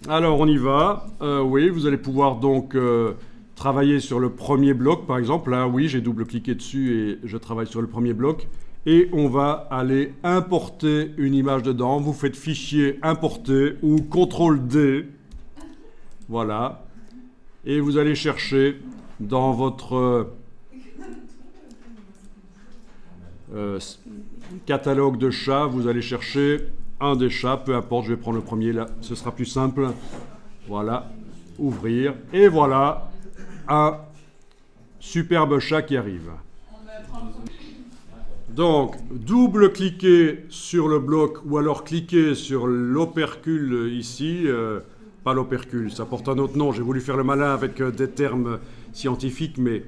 Alors on y va. Oui, vous allez pouvoir donc travailler sur le premier bloc, par exemple. Là, oui, j'ai double-cliqué dessus et je travaille sur le premier bloc. Et on va aller importer une image dedans. Vous faites fichier importer ou CTRL-D. Voilà. Et vous allez chercher dans votre catalogue de chats, vous allez chercher un des chats, peu importe, je vais prendre le premier là, ce sera plus simple. Voilà, ouvrir, et voilà un superbe chat qui arrive. Donc, double-cliquez sur le bloc ou alors cliquez sur l'opercule ici. Pas l'opercule, ça porte un autre nom. J'ai voulu faire le malin avec des termes scientifiques, mais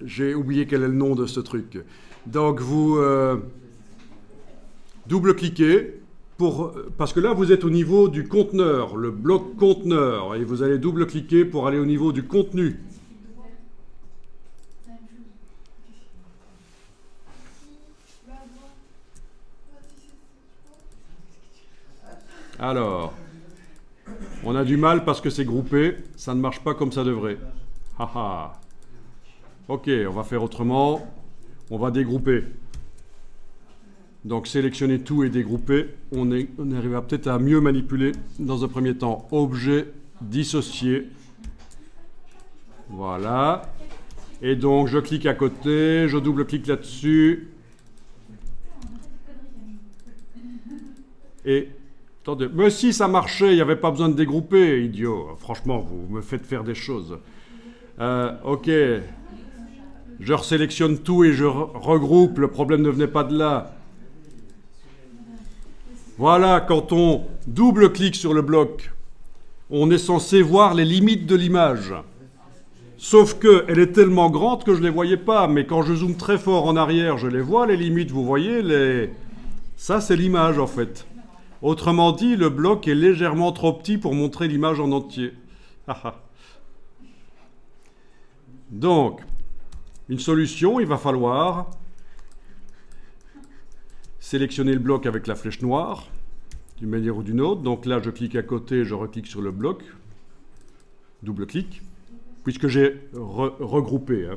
j'ai oublié quel est le nom de ce truc. Donc, vous double-cliquez parce que là, vous êtes au niveau du conteneur, le bloc conteneur, et vous allez double-cliquer pour aller au niveau du contenu. Alors, on a du mal parce que c'est groupé, ça ne marche pas comme ça devrait. Haha. Ok, on va faire autrement. On va dégrouper. Donc sélectionner tout et dégrouper. On arrivera peut-être à mieux manipuler dans un premier temps. Objet dissocié. Voilà. Et donc je clique à côté, je double-clique là-dessus. Et attendez, mais si ça marchait, il n'y avait pas besoin de dégrouper, idiot. Franchement, vous me faites faire des choses. Ok. Je resélectionne tout et je regroupe. Le problème ne venait pas de là. Voilà, quand on double-clique sur le bloc, on est censé voir les limites de l'image. Sauf qu'elle est tellement grande que je ne les voyais pas. Mais quand je zoome très fort en arrière, je les vois, les limites. Vous voyez, ça, c'est l'image, en fait. Autrement dit, le bloc est légèrement trop petit pour montrer l'image en entier. Donc, une solution, il va falloir sélectionner le bloc avec la flèche noire, d'une manière ou d'une autre. Donc là, je clique à côté, je reclique sur le bloc, double-clic, puisque j'ai regroupé.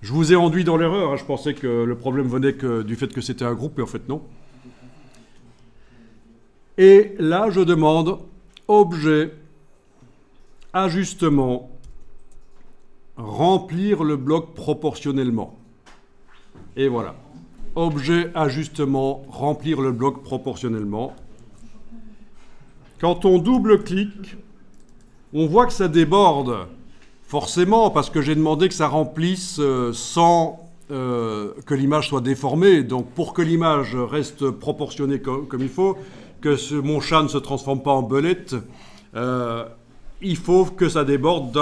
Je vous ai enduit dans l'erreur, je pensais que le problème venait du fait que c'était un groupe, mais en fait non. Et là, je demande objet, ajustement, remplir le bloc proportionnellement. Et voilà. Objet, ajustement, remplir le bloc proportionnellement. Quand on double-clique, on voit que ça déborde. Forcément, parce que j'ai demandé que ça remplisse sans que l'image soit déformée. Donc pour que l'image reste proportionnée comme il faut, que mon chat ne se transforme pas en belette, il faut que ça déborde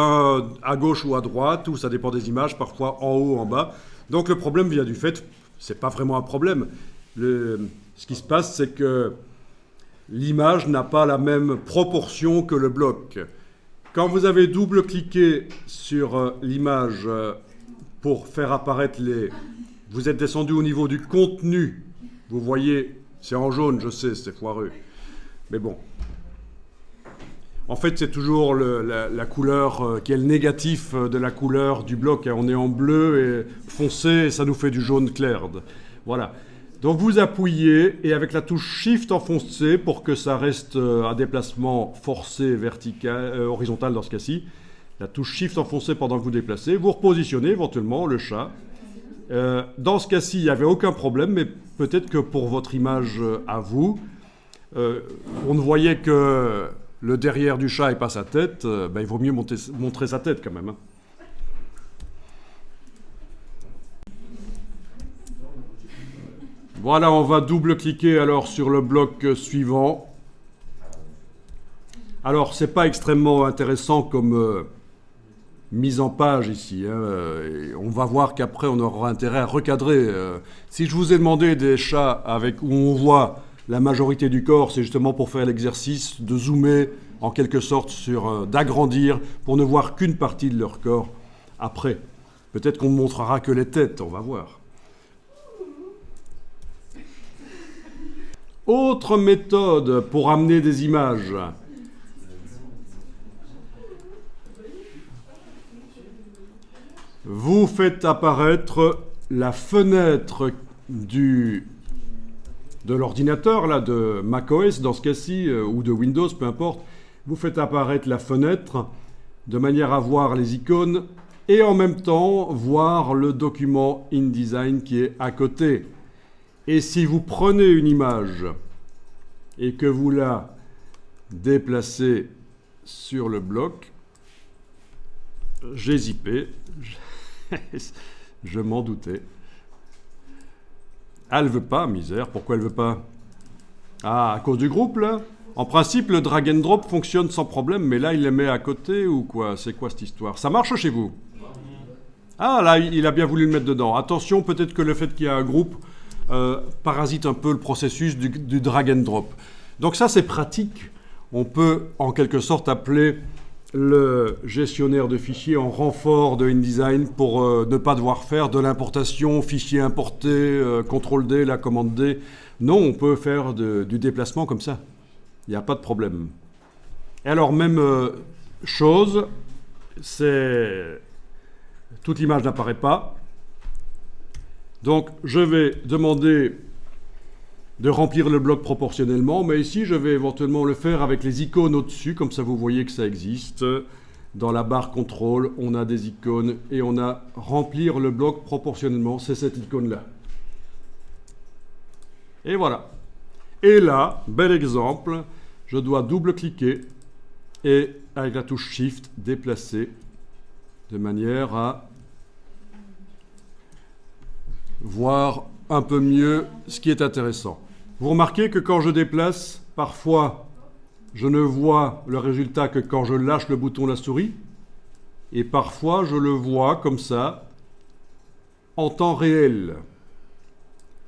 à gauche ou à droite, ou ça dépend des images, parfois en haut ou en bas. Donc le problème vient du fait, c'est pas vraiment un problème. Ce qui se passe, c'est que l'image n'a pas la même proportion que le bloc. Quand vous avez double-cliqué sur l'image pour faire apparaître vous êtes descendu au niveau du contenu, vous voyez, c'est en jaune, je sais, c'est foireux. Mais bon. En fait, c'est toujours la couleur qui est le négatif de la couleur du bloc. On est en bleu et foncé et ça nous fait du jaune clair. Voilà. Donc vous appuyez et avec la touche Shift enfoncé pour que ça reste à déplacement forcé horizontal dans ce cas-ci. La touche Shift enfoncée pendant que vous déplacez. Vous repositionnez éventuellement le chat. Dans ce cas-ci, il n'y avait aucun problème, mais peut-être que pour votre image à vous, on ne voyait que le derrière du chat et pas sa tête, il vaut mieux montrer sa tête quand même. Voilà, on va double-cliquer alors sur le bloc suivant. Alors, c'est pas extrêmement intéressant comme mise en page ici. On va voir qu'après, on aura intérêt à recadrer. Si je vous ai demandé des chats où on voit la majorité du corps, c'est justement pour faire l'exercice de zoomer en quelque sorte d'agrandir pour ne voir qu'une partie de leur corps après. Peut-être qu'on ne montrera que les têtes, on va voir. Autre méthode pour amener des images. Vous faites apparaître la fenêtre de l'ordinateur, là, de macOS dans ce cas-ci, ou de Windows, peu importe. Vous faites apparaître la fenêtre de manière à voir les icônes et en même temps voir le document InDesign qui est à côté. Et si vous prenez une image et que vous la déplacez sur le bloc, j'ai zippé, je m'en doutais. Ah, elle veut pas, misère. Pourquoi elle veut pas? Ah, à cause du groupe, là? En principe, le drag and drop fonctionne sans problème, mais là, il les met à côté ou quoi? C'est quoi cette histoire? Ça marche chez vous? Ah, là, il a bien voulu le mettre dedans. Attention, peut-être que le fait qu'il y a un groupe parasite un peu le processus du drag and drop. Donc ça, c'est pratique. On peut, en quelque sorte, appeler le gestionnaire de fichiers en renfort de InDesign pour ne pas devoir faire de l'importation, fichier importé, CTRL-D, la commande D. Non, on peut faire du déplacement comme ça. Il n'y a pas de problème. Et alors, même chose, c'est... Toute image n'apparaît pas. Donc, je vais demander de remplir le bloc proportionnellement, mais ici, je vais éventuellement le faire avec les icônes au-dessus, comme ça vous voyez que ça existe. Dans la barre contrôle, on a des icônes et on a remplir le bloc proportionnellement, c'est cette icône-là. Et voilà. Et là, bel exemple, je dois double-cliquer et avec la touche Shift, déplacer de manière à voir un peu mieux ce qui est intéressant. Vous remarquez que quand je déplace, parfois, je ne vois le résultat que quand je lâche le bouton de la souris, et parfois, je le vois comme ça, en temps réel.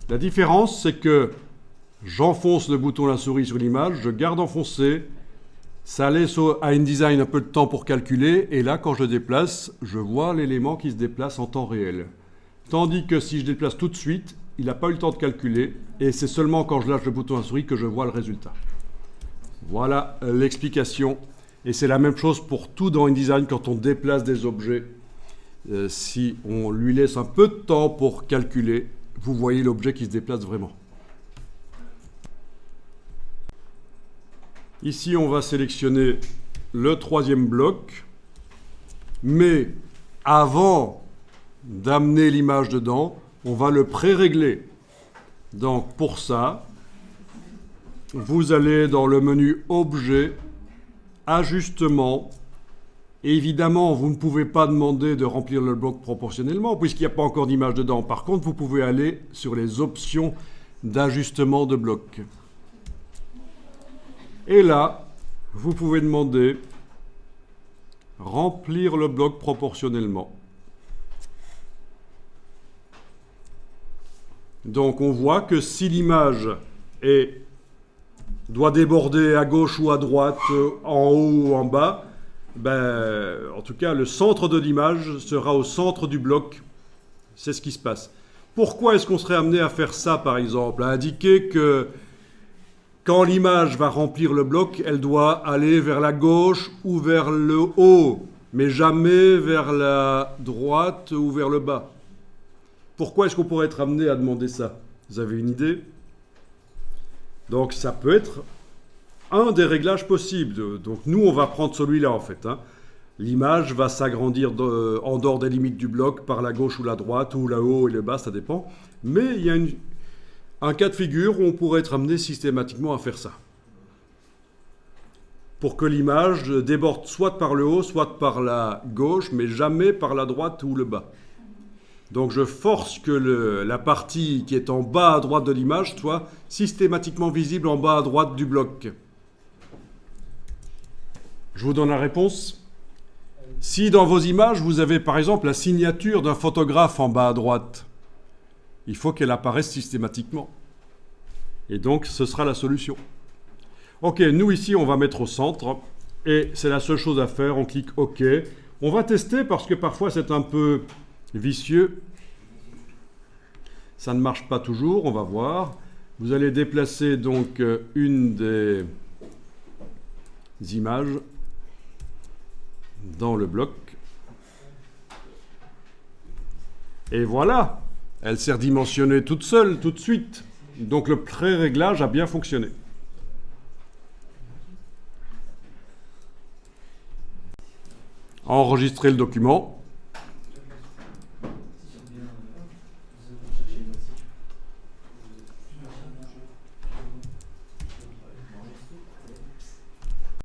La différence, c'est que j'enfonce le bouton de la souris sur l'image, je garde enfoncé, ça laisse à InDesign un peu de temps pour calculer, et là, quand je déplace, je vois l'élément qui se déplace en temps réel. Tandis que si je déplace tout de suite, il n'a pas eu le temps de calculer, et c'est seulement quand je lâche le bouton de la souris que je vois le résultat. Voilà l'explication. Et c'est la même chose pour tout dans InDesign quand on déplace des objets. Si on lui laisse un peu de temps pour calculer, vous voyez l'objet qui se déplace vraiment. Ici, on va sélectionner le troisième bloc, mais avant d'amener l'image dedans, on va le pré-régler. Donc pour ça, vous allez dans le menu Objet, Ajustement. Évidemment, vous ne pouvez pas demander de remplir le bloc proportionnellement puisqu'il n'y a pas encore d'image dedans. Par contre, vous pouvez aller sur les options d'ajustement de bloc. Et là, vous pouvez demander remplir le bloc proportionnellement. Donc on voit que si l'image doit déborder à gauche ou à droite, en haut ou en bas, en tout cas le centre de l'image sera au centre du bloc. C'est ce qui se passe. Pourquoi est-ce qu'on serait amené à faire ça, par exemple? À indiquer que quand l'image va remplir le bloc, elle doit aller vers la gauche ou vers le haut, mais jamais vers la droite ou vers le bas. Pourquoi est-ce qu'on pourrait être amené à demander ça? Vous avez une idée? Donc ça peut être un des réglages possibles. Donc nous, on va prendre celui-là en fait. L'image va s'agrandir en dehors des limites du bloc par la gauche ou la droite, ou le haut et le bas, ça dépend. Mais il y a un cas de figure où on pourrait être amené systématiquement à faire ça. Pour que l'image déborde soit par le haut, soit par la gauche, mais jamais par la droite ou le bas. Donc je force que la partie qui est en bas à droite de l'image soit systématiquement visible en bas à droite du bloc. Je vous donne la réponse. Si dans vos images, vous avez par exemple la signature d'un photographe en bas à droite, il faut qu'elle apparaisse systématiquement. Et donc ce sera la solution. Ok, nous ici on va mettre au centre et c'est la seule chose à faire, on clique OK. On va tester parce que parfois c'est un peu vicieux. Ça ne marche pas toujours, on va voir. Vous allez déplacer donc une des images dans le bloc. Et voilà, elle s'est redimensionnée toute seule, tout de suite. Donc le pré-réglage a bien fonctionné. Enregistrez le document.